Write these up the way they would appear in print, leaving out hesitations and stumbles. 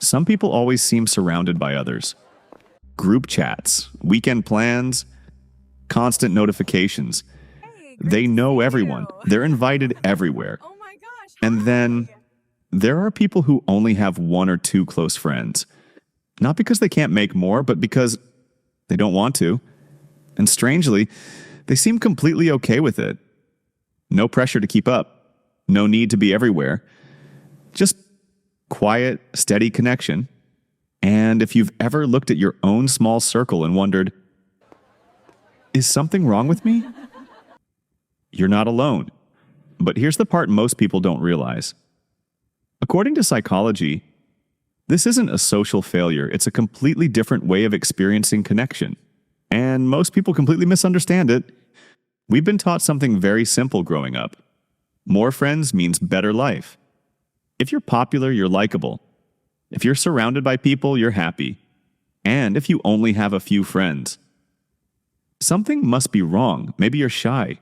Some people always seem surrounded by others. Group chats, weekend plans, constant notifications. Hey, great They to know see everyone. you. They're invited everywhere. Oh my gosh, And then hi. there are people who only have one or two close friends. Not because they can't make more, but because they don't want to. And strangely, they seem completely okay with it. No pressure to keep up. No need to be everywhere. Just quiet, steady connection. And if you've ever looked at your own small circle and wondered, is something wrong with me? You're not alone. But here's the part most people don't realize. According to psychology, this isn't a social failure. It's a completely different way of experiencing connection. And most people completely misunderstand it. We've been taught something very simple growing up. More friends means better life. If you're popular, you're likable. If you're surrounded by people, you're happy. And if you only have a few friends, something must be wrong. Maybe you're shy.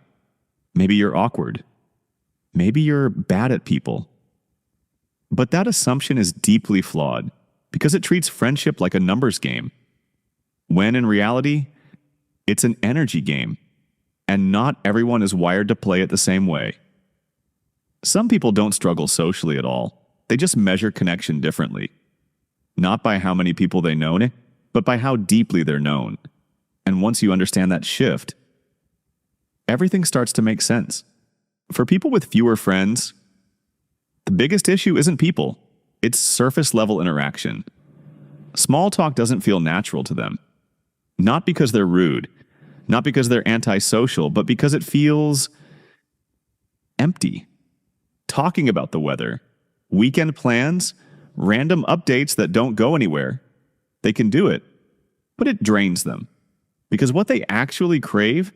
Maybe you're awkward. Maybe you're bad at people. But that assumption is deeply flawed because it treats friendship like a numbers game, when in reality, it's an energy game, and not everyone is wired to play it the same way. Some people don't struggle socially at all. They just measure connection differently. Not by how many people they know, but by how deeply they're known. And once you understand that shift, everything starts to make sense. For people with fewer friends, the biggest issue isn't people. It's surface-level interaction. Small talk doesn't feel natural to them. Not because they're rude, not because they're antisocial, but because it feels empty. Talking about the weather, weekend plans, random updates that don't go anywhere. They can do it, but it drains them. Because what they actually crave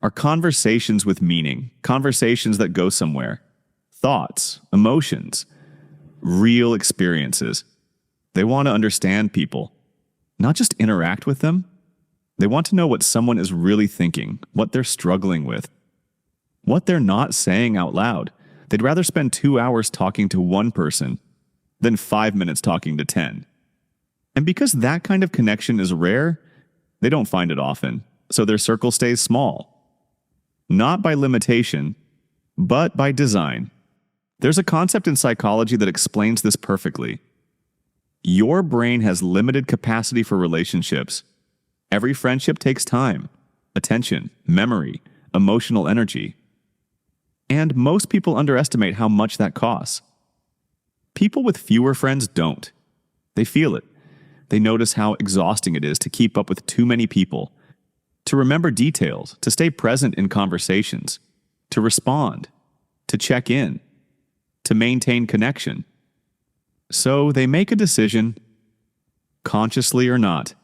are conversations with meaning, conversations that go somewhere. Thoughts, emotions, real experiences. They want to understand people, not just interact with them. They want to know what someone is really thinking, what they're struggling with, what they're not saying out loud. They'd rather spend 2 hours talking to one person than 5 minutes talking to 10. And because that kind of connection is rare, they don't find it often, so their circle stays small. Not by limitation, but by design. There's a concept in psychology that explains this perfectly. Your brain has limited capacity for relationships. Every friendship takes time, attention, memory, emotional energy. And most people underestimate how much that costs. People with fewer friends don't. They feel it. They notice how exhausting it is to keep up with too many people, to remember details, to stay present in conversations, to respond, to check in, to maintain connection. So they make a decision, consciously or not.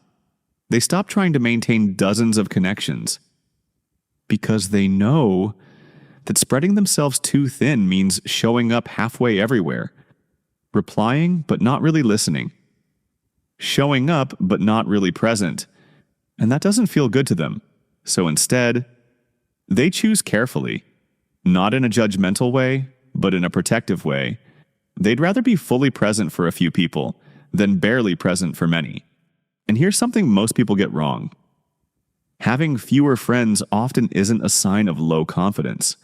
They stop trying to maintain dozens of connections because they know that spreading themselves too thin means showing up halfway everywhere, replying but not really listening, showing up but not really present, and that doesn't feel good to them. So instead, they choose carefully, not in a judgmental way, but in a protective way. They'd rather be fully present for a few people than barely present for many. And here's something most people get wrong. Having fewer friends often isn't a sign of low confidence.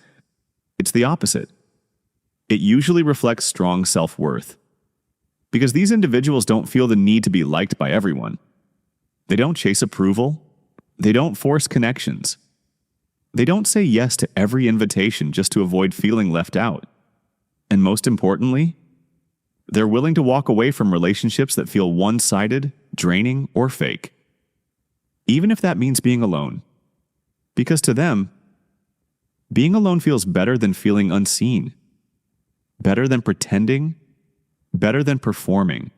It's the opposite. It usually reflects strong self-worth. Because these individuals don't feel the need to be liked by everyone. They don't chase approval. They don't force connections. They don't say yes to every invitation just to avoid feeling left out. And most importantly, they're willing to walk away from relationships that feel one-sided, draining, or fake. Even if that means being alone. Because to them, being alone feels better than feeling unseen. Better than pretending. Better than performing.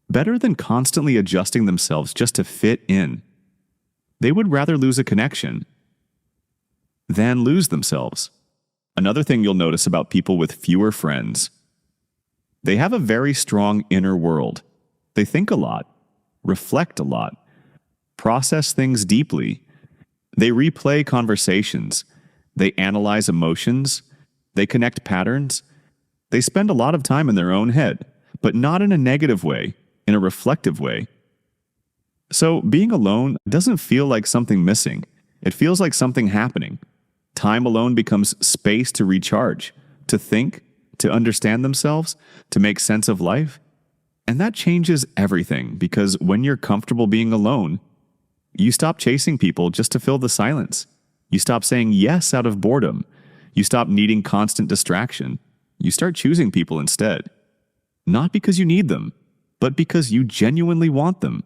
Better than constantly adjusting themselves just to fit in. They would rather lose a connection than lose themselves. Another thing you'll notice about people with fewer friends, they have a very strong inner world. They think a lot, reflect a lot, process things deeply. They replay conversations. They analyze emotions. They connect patterns. They spend a lot of time in their own head, but not in a negative way, in a reflective way. So being alone doesn't feel like something missing. It feels like something happening. Time alone becomes space to recharge, to think, to understand themselves, to make sense of life. And that changes everything, because when you're comfortable being alone, you stop chasing people just to fill the silence. You stop saying yes out of boredom. You stop needing constant distraction. You start choosing people instead. Not because you need them, but because you genuinely want them.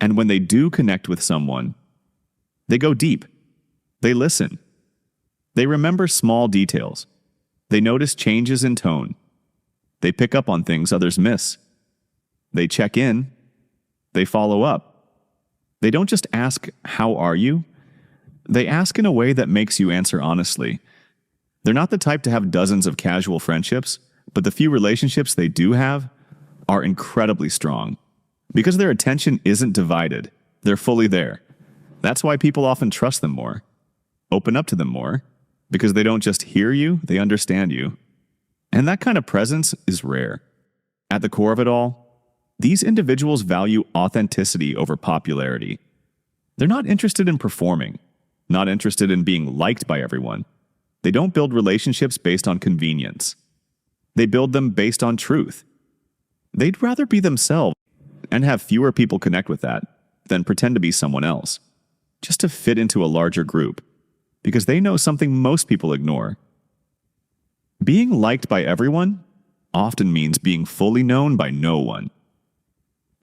And when they do connect with someone, they go deep. They listen. They remember small details. They notice changes in tone. They pick up on things others miss. They check in. They follow up. They don't just ask, "How are you?" They ask in a way that makes you answer honestly. They're not the type to have dozens of casual friendships, but the few relationships they do have are incredibly strong. Because their attention isn't divided, they're fully there. That's why people often trust them more, open up to them more, because they don't just hear you, they understand you. And that kind of presence is rare. At the core of it all, these individuals value authenticity over popularity. They're not interested in performing, not interested in being liked by everyone. They don't build relationships based on convenience. They build them based on truth. They'd rather be themselves and have fewer people connect with that than pretend to be someone else, just to fit into a larger group, because they know something most people ignore. Being liked by everyone often means being fully known by no one.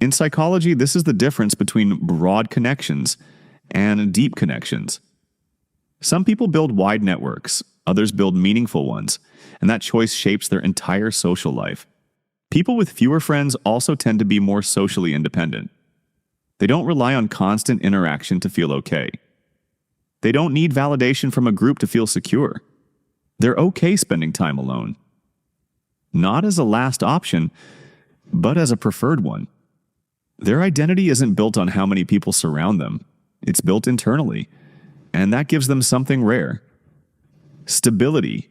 In psychology, this is the difference between broad connections and deep connections. Some people build wide networks, others build meaningful ones, and that choice shapes their entire social life. People with fewer friends also tend to be more socially independent. They don't rely on constant interaction to feel okay. They don't need validation from a group to feel secure. They're okay spending time alone. Not as a last option, but as a preferred one. Their identity isn't built on how many people surround them. It's built internally, and that gives them something rare. Stability,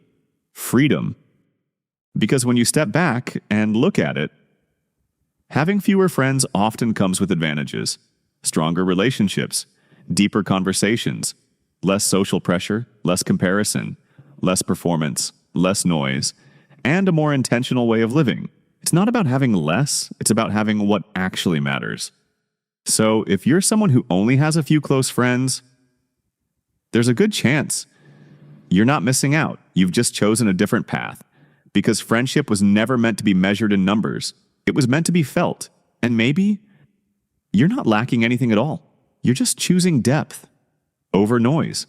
freedom. Because when you step back and look at it, having fewer friends often comes with advantages. Stronger relationships, deeper conversations, less social pressure, less comparison, less performance, less noise, and a more intentional way of living. It's not about having less, it's about having what actually matters. So if you're someone who only has a few close friends, there's a good chance you're not missing out. You've just chosen a different path. Because friendship was never meant to be measured in numbers. It was meant to be felt. And maybe you're not lacking anything at all. You're just choosing depth over noise.